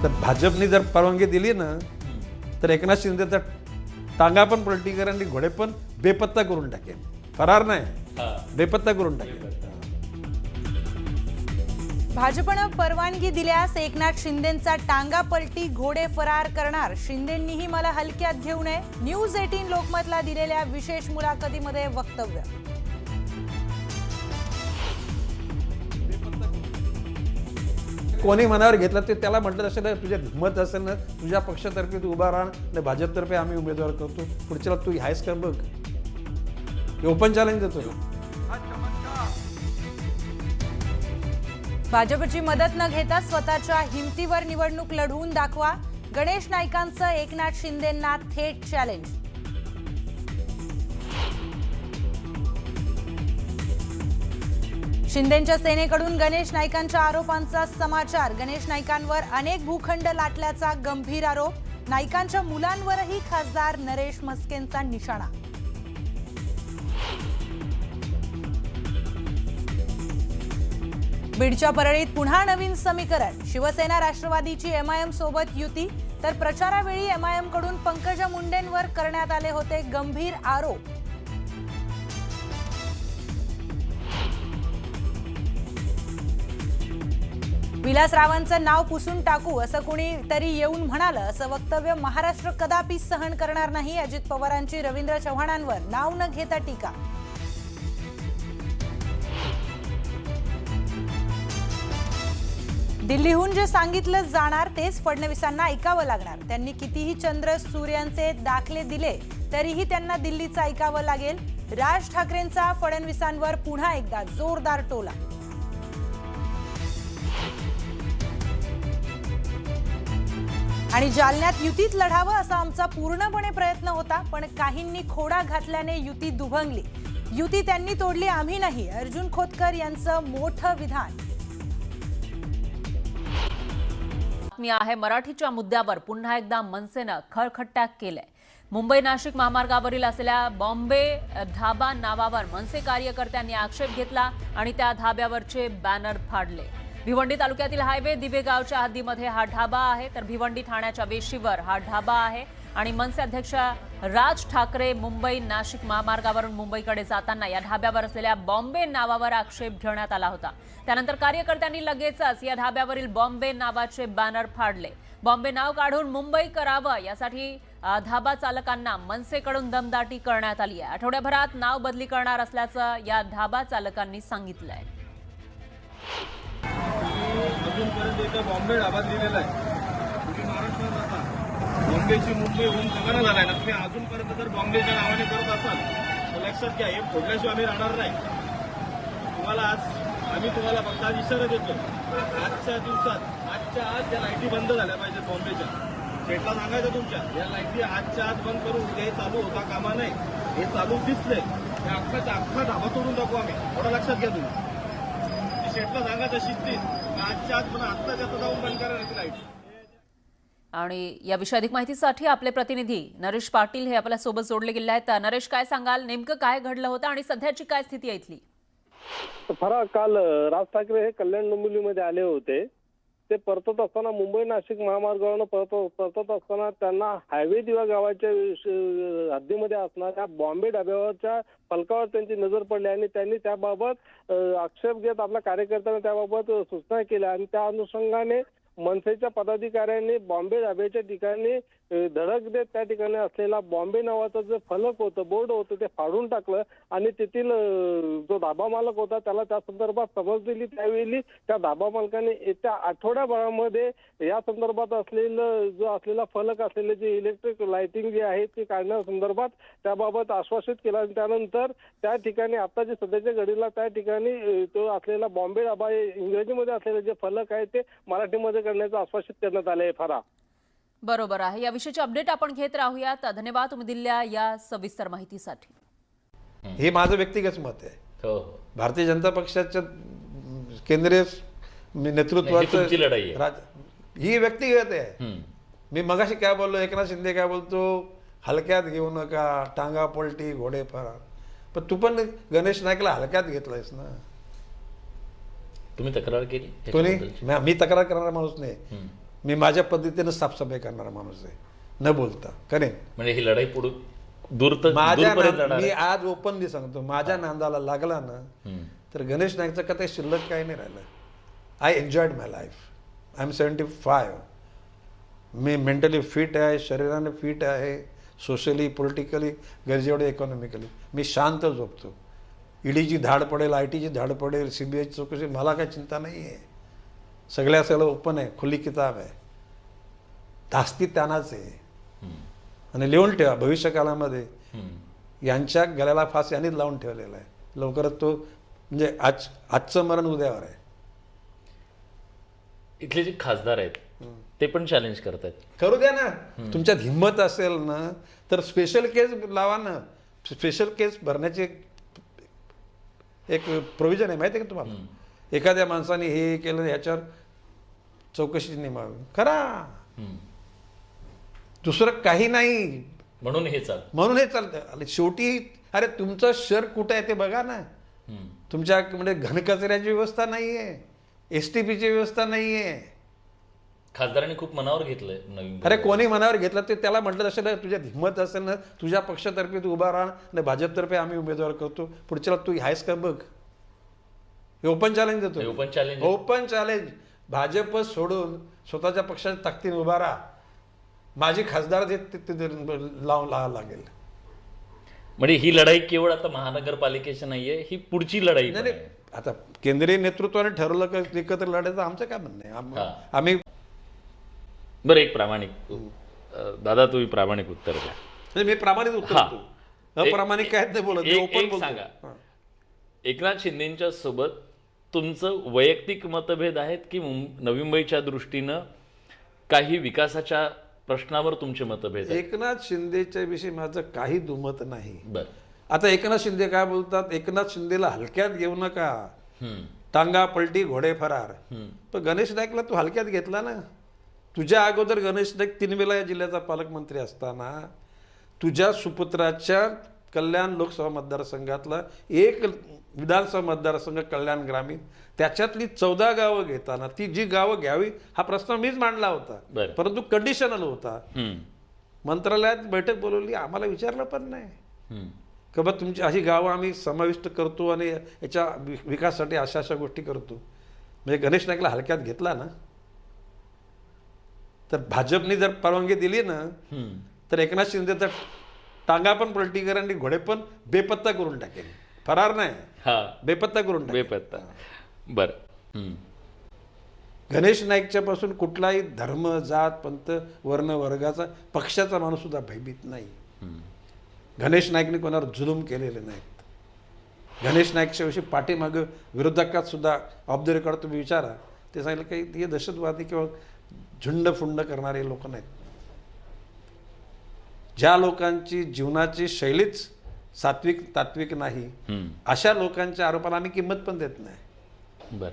तर भाजपने जर परवानगी दिली ना तर एकनाथ शिंदेचा टांगा पण पलटी करेल आणि घोडे पण बेपत्ता करून टाकेल. फरार नाही, बेपत्ता करून टाकेल. भाजपनं परवानगी दिल्यास एकनाथ शिंदेंचा टांगा पलटी, घोडे फरार करणार. शिंदेंनीही मला हलक्यात घेऊ नये. न्यूज 18 लोकमतला दिलेल्या विशेष मुलाखतीमध्ये वक्तव्य. कोणी मनावर घेतलं ते त्याला म्हटलं असेल ना, तुझ्या हिंमत असेल ना, तुझ्या पक्षातर्फे तू उभा राहा आणि भाजपतर्फे आम्ही उमेदवार करतो, पुढच्याला तू हायस कर बघ. ओपन चॅलेंज देतो. भाजपची मदत न घेता स्वतःच्या हिमतीवर निवडणूक लढवून दाखवा. गणेश नाईकांचं एकनाथ शिंदेंना थेट चॅलेंज. शिंदेंच्या सेनेकडून गणेश नाईकांच्या आरोपांचा समाचार. गणेश नाईकांवर अनेक भूखंड लाटल्याचा गंभीर आरोप. नाईकांच्या मुलांवरही खासदार नरेश म्हस्केंचा निशाणा. बीडच्या परळीत पुन्हा नवीन समीकरण. शिवसेना राष्ट्रवादीची एमआयएम सोबत युती, तर प्रचारावेळी एमआयएम कडून पंकजा मुंडेंवर करण्यात आले होते गंभीर आरोप. विलासरावांचं नाव पुसून टाकू असं कुणीतरी येऊन म्हणालं, असं वक्तव्य महाराष्ट्र कदापि सहन करणार नाही. अजित पवारांची रवींद्र चव्हाणांवर नाव न घेता टीका. दिल्लीहून जे सांगितलं जाणार तेच फडणवीसांना ऐकावं लागणार. त्यांनी कितीही चंद्र सूर्यांचे दाखले दिले तरीही त्यांना दिल्लीचं ऐकावं लागेल. राज ठाकरेंचा फडणवीसांवर पुन्हा एकदा जोरदार टोला. आणि जालन्यात युतीत लढावं असा आमचा पूर्णपणे प्रयत्न होता, पण काहींनी खोडा घातल्याने युती दुभंगली. युती त्यांनी तोडली, आम्ही नाही. अर्जुन खोतकर यांचं मोठं विधान. मी आहे मराठीच्या मुद्द्यावर पुन्हा एकदा मनसेनं खळखट्टाक केलंय. मुंबई नाशिक महामार्गावरील असलेल्या बॉम्बे धाबा नावावर मनसे कार्यकर्त्यांनी आक्षेप घेतला आणि त्या धाब्यावरचे बॅनर फाडले. भिवंडी तालुक्यातील हायवे दिबेगावच्या हद्दीमध्ये हा ढाबा आहे, तर भिवंडी ठाण्याच्या वेशीवर हा ढाबा आहे. आणि मनसे अध्यक्ष राज ठाकरे मुंबई नाशिक महामार्गावरून मुंबईकडे जाताना या ढाब्यावर असलेल्या बॉम्बे नावावर आक्षेप घेण्यात आला होता. त्यानंतर कार्यकर्त्यांनी लगेचच या ढाब्यावरील बॉम्बे नावाचे बॅनर फाडले. बॉम्बे नाव काढून मुंबई करावं यासाठी धाबा चालकांना मनसेकडून दमदाटी करण्यात आली आहे. आठवड्याभरात नाव बदली करणार असल्याचं या धाबा चालकांनी सांगितलंय. अजूनपर्यंत इथं बॉम्बे ढाबा दिलेला आहे. तुम्ही महाराष्ट्रात राहता, बॉम्बेची मुंबई होऊन जगाना झालाय ना. तुम्ही अजूनपर्यंत जर बॉम्बेच्या नावाने करत असाल तर लक्षात घ्या, हे फोडल्याशिवाय आम्ही राहणार नाही. तुम्हाला आम्ही तुम्हाला फक्त आज इशारा देतो, आजच्या दिवसात आजच्या आज या लाईटी बंद झाल्या पाहिजेत बॉम्बेच्या. शेटला सांगायचं तुमच्या या लाईटी आजच्या आज बंद करून हे चालू होता कामा नाही. हे चालू दिसले हे अख्खा ढाबा तोडून टाकू आम्ही. थोडं लक्षात घ्या तुम्ही. शेटला सांगायचं शिस्तीत आजच्या आज पण आत्ताच्या आता जाऊन बंद करायची लाईट. आणि या विषयी अधिक माहितीसाठी आपले प्रतिनिधी नरेश पाटील हे आपल्या सोबत जोडले गेले आहेत. नरेश, काय सांगाल, नेमकं काय घडलं होतं आणि सध्याची काय स्थिती आहे इथली? फरा काल राज ठाकरे हे कल्याण डोंबिवलीमध्ये आले होते. ते परतत असताना मुंबई नाशिक महामार्गावरून परतत असताना त्यांना हायवे दिवा गावाच्या हद्दीमध्ये असणाऱ्या बॉम्बे ढाब्यावरच्या फलकावर त्यांची नजर पडली आणि त्यांनी त्याबाबत आक्षेप घेत आपल्या कार्यकर्त्यांना त्याबाबत सूचना केल्या. आणि त्या अनुषंगाने मनसेच्या पदाधिकाऱ्यांनी बॉम्बे ढाब्याच्या ठिकाणी धडक देत त्या ठिकाणी असलेला बॉम्बे नावाचं जे फलक होतं, बोर्ड होतं, ते फाडून टाकलं. आणि तेथील जो धाबा मालक होता त्याला त्या संदर्भात समज दिली. त्यावेळी त्या धाबा मालकाने येत्या आठवड्याभरामध्ये या संदर्भात असलेला फलक असलेले जे इलेक्ट्रिक लाइटिंग जी आहे ती काढण्यासंदर्भात त्याबाबत आश्वासित केलं. आणि त्यानंतर त्या ठिकाणी आता जे सध्याच्या घडीला त्या ठिकाणी तो असलेला बॉम्बे धाबा इंग्रजीमध्ये असलेले जे फलक आहे ते मराठीमध्ये करण्याचं आश्वासित करण्यात आले आहे. फरा बरोबर आहे. या विषयाची अपडेट आपण घेत राहूयात. धन्यवाद तुम्ही दिलेल्या या सविस्तर माहितीसाठी. हे माझं व्यक्तिगत मत आहे. भारतीय जनता पक्षाच्या केंद्रीय नेतृत्वाचं लढाई ही व्यक्तिगत आहे. मी मगाशी काय बोललो, एकनाथ शिंदे काय बोलतो, हलक्यात घेऊ नका, टांगा पलटी, घोडे फरार. पण तू पण गणेश नाईकला हलक्यात घेतलायस ना. तुम्ही तक्रार केली? कोणी? मी तक्रार करणारा माणूस नाही. मी माझ्या पद्धतीनं साफसफाई करणारा माणूस आहे, न बोलता करेन. म्हणजे ही लढाई पुढे माझ्या दूरपर्यंत लढणार मी आहे. आज ओपनली सांगतो, माझ्या नांदाला लागला ना तर गणेश नाईकचं कथा शिल्लक काही नाही राहिलं. I enjoyed my life. I am 75. मी मेंटली फिट आहे, शरीराने फिट आहे, सोशली पॉलिटिकली गरजेवढे इकॉनॉमिकली. मी शांत झोपतो. ईडीची धाड पडेल, ITची धाड पडेल, CBIची चौकशी, मला काही चिंता नाही आहे. सगळं ओपन आहे, खुली किताब आहे. धास्ती त्यांनाच आहे. आणि लिहून ठेवा, भविष्यकाळामध्ये यांच्या गळ्याला फास यांनीच लावून ठेवलेला आहे. लवकरच तो म्हणजे आजचं मरण उद्यावर आहे. इथले जे खासदार आहेत ते पण चॅलेंज करतात. करू द्या ना. तुमच्यात हिंमत असेल ना तर स्पेशल केस लावा ना. स्पेशल केस भरण्याची एक प्रोव्हिजन आहे, माहिती आहे का तुम्हाला? एखाद्या माणसाने हे केलं, ह्याच्यावर चौकशी नेमावी, करा. दुसरं काही नाही. म्हणून हे चाल म्हणून हे चालतं. शेवटी अरे तुमचं शहर कुठं आहे ते बघा ना. तुमच्या म्हणजे घनकचऱ्याची व्यवस्था नाही आहे, STPची व्यवस्था नाही आहे. खासदारांनी खूप मनावर घेतलंय नवीन. अरे कोणी मनावर घेतलं ते त्याला म्हटलं असेल ना, तुझ्यात हिंमत असेल ना, तुझ्या पक्षातर्फे तू उभा राहा आणि भाजपतर्फे आम्ही उमेदवार करतो, पुढच्याला तू आहेस का बघ. हे ओपन चॅलेंज देतो. Open challenge. Open challenge. Bhajap सोडून स्वतःच्या पक्षाच्या ताकदीने उभा राहा. माझी खासदार लावून लागेल. म्हणजे ही लढाई केवळ आता महानगरपालिकेची नाहीये, ही पुढची लढाई पण नाही आहे. आता केंद्रीय नेतृत्वाने ठरवलं का एकत्र लढायचं, आमचं काय म्हणणं आहे. आम्ही बरं, एक प्रामाणिक दादा, तुम्ही प्रामाणिक उत्तर द्या. म्हणजे मी प्रामाणिक उत्तर हा. देतो. अप्रामाणिक काय ते बोलत एक ओपन सांगा. बोलतो. एकनाथ शिंदेच्या सोबत तुमचं वैयक्तिक मतभेद आहेत की नवी मुंबईच्या दृष्टीनं काही विकासाच्या प्रश्नावर तुमचे मतभेद आहेत? एकनाथ शिंदेच्या विषयी माझं काही दुमत नाही. बर. आता एकनाथ शिंदे काय बोलतात, एकनाथ शिंदेला हलक्यात घेऊ नका, टांगा पलटी घोडे फरार. पण गणेश नाईकला तू हलक्यात घेतला ना. तुझ्या अगोदर गणेश नाईक 3 वेळा या जिल्ह्याचा पालकमंत्री असताना तुझ्या सुपुत्राच्या कल्याण लोकसभा मतदारसंघातला एक विधानसभा मतदारसंघ कल्याण ग्रामीण, त्याच्यातली 14 गावं घेताना ती जी गावं घ्यावी हा प्रश्न मीच मांडला होता. बरं. परंतु कंडिशनल होता. मंत्रालयात बैठक बोलवली, आम्हाला विचारलं पण नाही का बा तुमची अशी गावं आम्ही समाविष्ट करतो आणि याच्या विकासासाठी अशा गोष्टी करतो. म्हणजे गणेश नाईकला हलक्यात घेतला ना, तर भाजपने जर परवानगी दिली ना तर एकनाथ शिंदे तर टांगा पण पलटी करेन आणि घोडे पण बेपत्ता करून टाकेल. फरार नाही, बेपत्ता करून टाकेल. बेपत्ता. बरं. गणेश नाईकच्या पासून कुठलाही धर्म, जात, पंथ, वर्ण, वर्गाचा, पक्षाचा माणूस सुद्धा भयभीत नाही. गणेश नाईकने कोणावर जुलूम केलेले नाहीत. गणेश नाईकच्या विषयी पाठीमागं विरोधकात सुद्धा ऑफ द रेकॉर्ड तुम्ही विचारा, ते सांगितलं काही हे दहशतवादी किंवा झुंड फुंड करणारे लोक नाहीत. ज्या लोकांची जीवनाची शैलीच सात्विक तात्विक नाही, अशा लोकांच्या आरोपाला आम्ही किंमत पण देत नाही. बरं.